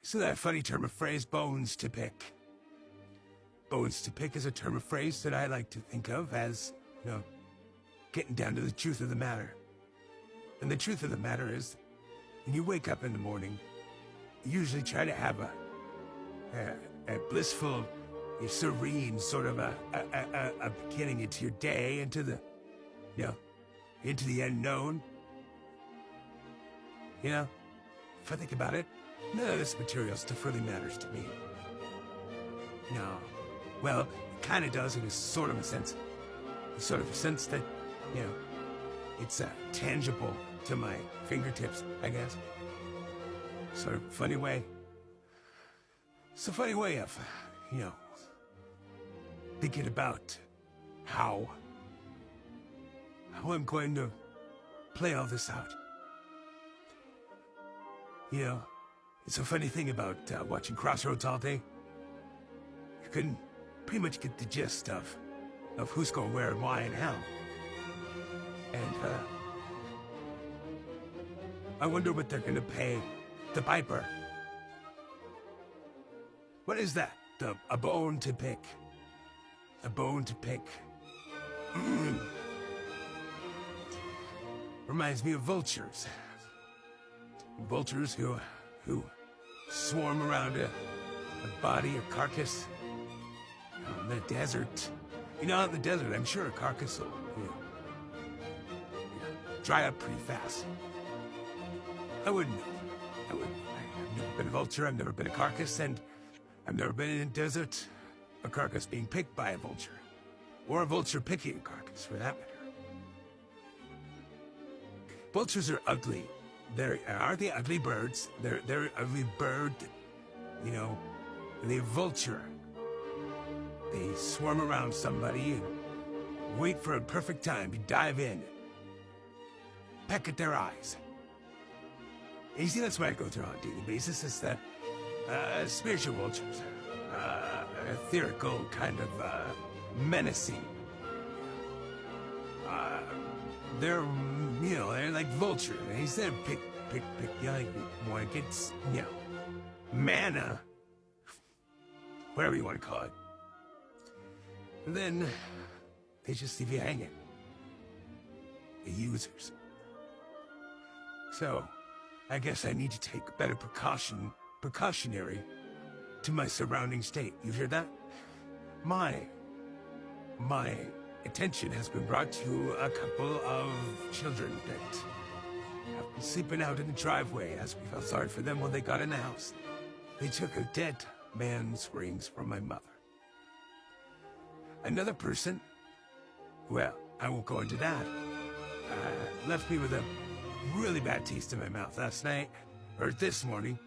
So that funny term of phrase, bones to pick. Bones to pick is a term of phrase that I like to think of as, getting down to the truth of the matter. And the truth of the matter is, when you wake up in the morning, you usually try to have a blissful, serene sort of a beginning into your day, into the unknown. If I think about it, none of this material stuff really matters to me. No. Well, it kind of does in a sort of a sense. Sort of a sense that, it's tangible to my fingertips, I guess. Sort of a funny way. It's a funny way of, thinking about how I'm going to play all this out. It's a funny thing about watching Crossroads all day. You can pretty much get the gist of who's going where and why and how. And I wonder what they're going to pay the piper. What is that? A bone to pick. A bone to pick. Reminds me of vultures. Vultures who swarm around a body, a carcass. In the desert. Out in the desert, I'm sure a carcass will dry up pretty fast. I wouldn't know. I've never been a vulture, I've never been a carcass, and I've never been in a desert, a carcass being picked by a vulture. Or a vulture picking a carcass, for that matter. Vultures are ugly. Aren't they ugly birds? They're an ugly bird, they vulture. They swarm around somebody and wait for a perfect time to dive in. Peck at their eyes. And you see, that's what I go through on a daily basis. It's that spiritual vultures. Etherical, kind of menacing. They're like vultures. He said pick. You want to get, mana. Whatever you want to call it. And then they just leave you hanging. The users. So, I guess I need to take better precautionary to my surrounding state. You hear that? My attention has been brought to a couple of children that have been sleeping out in the driveway as we felt sorry for them when they got in the house. They took a dead man's rings from my mother. Another person, well, I won't go into that, left me with a really bad taste in my mouth last night, or this morning,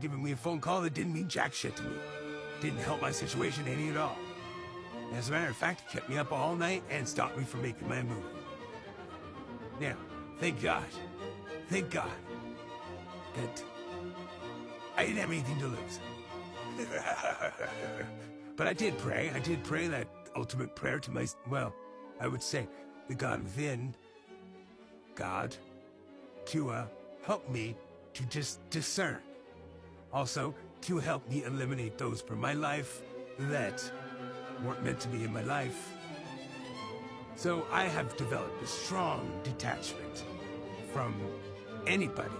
giving me a phone call that didn't mean jack shit to me. Didn't help my situation any at all. As a matter of fact, it kept me up all night and stopped me from making my move. Now, thank God that I didn't have anything to lose. But I did pray that ultimate prayer to I would say, the God within, God, to help me to just discern. Also, to help me eliminate those from my life that weren't meant to be in my life. So I have developed a strong detachment from anybody.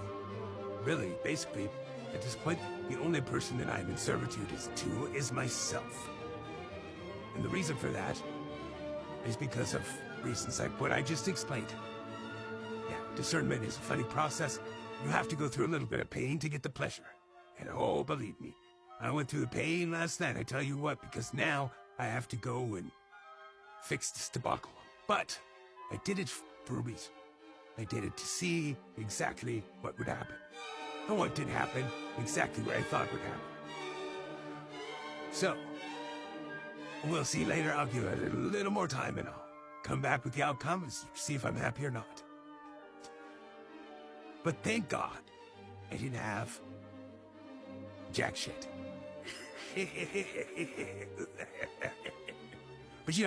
Really, basically, at this point, the only person that I'm in servitude to is myself. And the reason for that is because of reasons like what I just explained. Yeah, discernment is a funny process. You have to go through a little bit of pain to get the pleasure. And oh, believe me, I went through the pain last night, I tell you what, because now I have to go and fix this debacle. But I did it for a reason. I did it to see exactly what would happen. And what did happen, exactly what I thought would happen. So, we'll see later. I'll give it a little more time and I'll come back with the outcome and see if I'm happy or not. But thank God I didn't have jack shit. But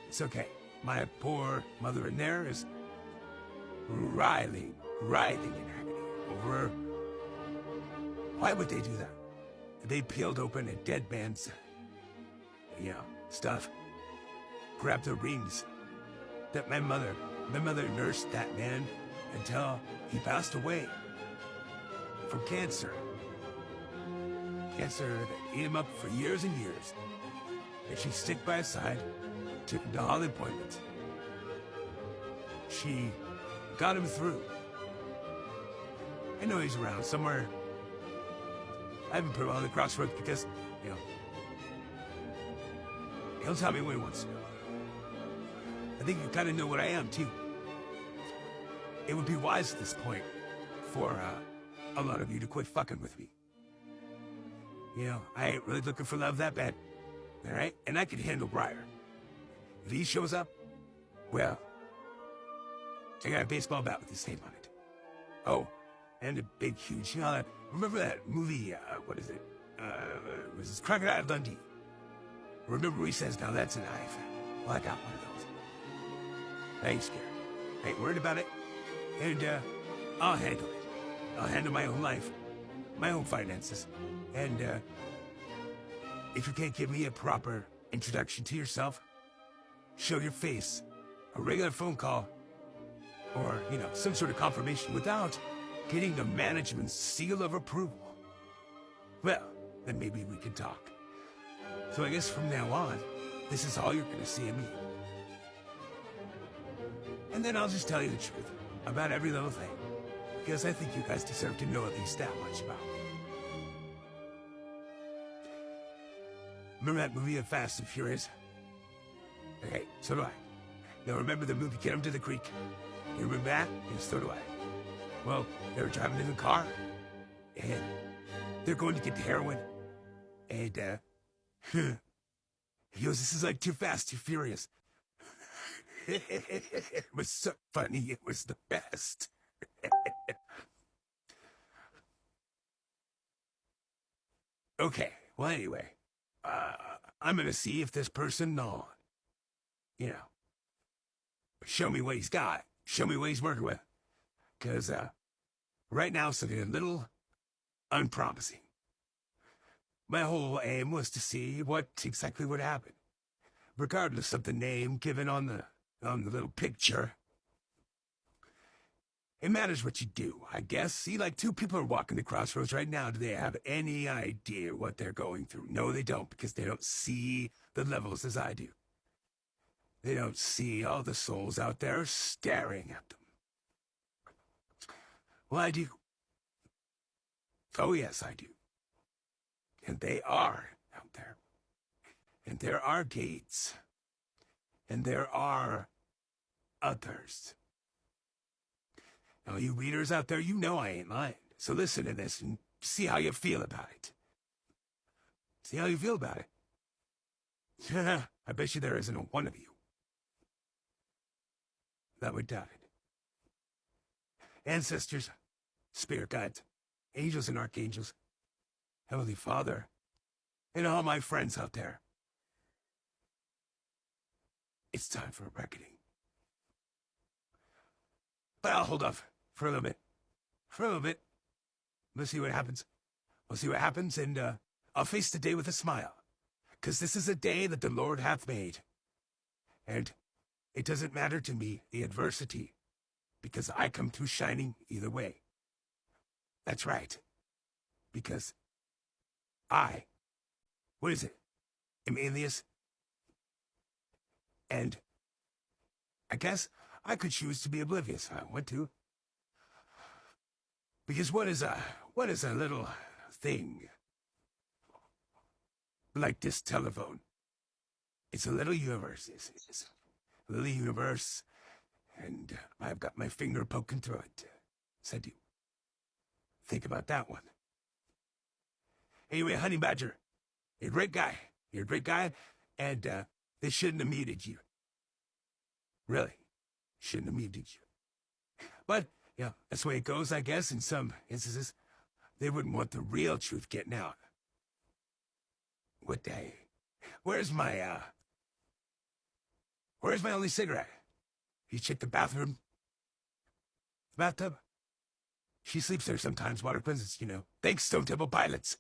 it's okay. My poor mother in there is writhing in agony over Why would they do that? They peeled open a dead man's, stuff. Grabbed the rings that my mother nursed that man until he passed away from cancer. Cancer that ate him up for years and years. And she stick by his side, took him to all the appointments. She got him through. I know he's around somewhere. I haven't put him on the crossroads because, he'll tell me when he wants to know. I think you kind of know what I am, too. It would be wise at this point for a lot of you to quit fucking with me. I ain't really looking for love that bad, all right? And I can handle Briar. If he shows up, well, I got a baseball bat with his name on it. Oh, and a big, huge, remember that movie, what is it? It was Crocodile Dundee. Remember where he says, now that's a knife. Well, I got one of those. I ain't scared. I ain't worried about it. And, I'll handle it. I'll handle my own life, my own finances. And, if you can't give me a proper introduction to yourself, show your face, a regular phone call, or, some sort of confirmation without getting the management's seal of approval, well, then maybe we can talk. So I guess from now on, this is all you're gonna see of me. And then I'll just tell you the truth about every little thing, because I think you guys deserve to know at least that much about me. Remember that movie of Fast and Furious? Okay, so do I. Now remember the movie Get 'Em to the Creek? You remember that? Yes, so do I. Well, they were driving in the car, and they're going to get the heroin, and, he goes, this is like Too Fast, Too Furious. It was so funny, it was the best. Okay, well, anyway, I'm gonna see if this person, show me what he's got, show me what he's working with. Because, right now, something a little unpromising. My whole aim was to see what exactly would happen, regardless of the name given on the little picture. It matters what you do, I guess. See, like two people are walking the crossroads right now. Do they have any idea what they're going through? No, they don't, because they don't see the levels as I do. They don't see all the souls out there staring at them. Well, I do. Oh, yes, I do. And they are out there. And there are gates. And there are others. Now, you readers out there, you know I ain't lying. So listen to this and see how you feel about it. See how you feel about it. I bet you there isn't a one of you that would doubt it. Ancestors, spirit guides, angels and archangels, Heavenly Father, and all my friends out there. It's time for a reckoning. But I'll hold off for a little bit. For a little bit. We'll see what happens. We'll see what happens, and I'll face the day with a smile. 'Cause this is a day that the Lord hath made. And it doesn't matter to me, the adversity, because I come through shining either way. That's right. Because what is it? Am alias. And I guess I could choose to be oblivious if I want to. Because what is a little thing like this telephone? It's a little universe. It's a little universe, and I've got my finger poking through it. So I do. Think about that one. Anyway, Honey Badger, you're a great guy. You're a great guy, and they shouldn't have muted you. Really, shouldn't have muted you. But, yeah, that's the way it goes, I guess, in some instances. They wouldn't want the real truth getting out. What day? Where's my only cigarette? You check the bathroom? The bathtub? She sleeps there sometimes, Water Princess, you know. Thanks, Stone Temple Pilots.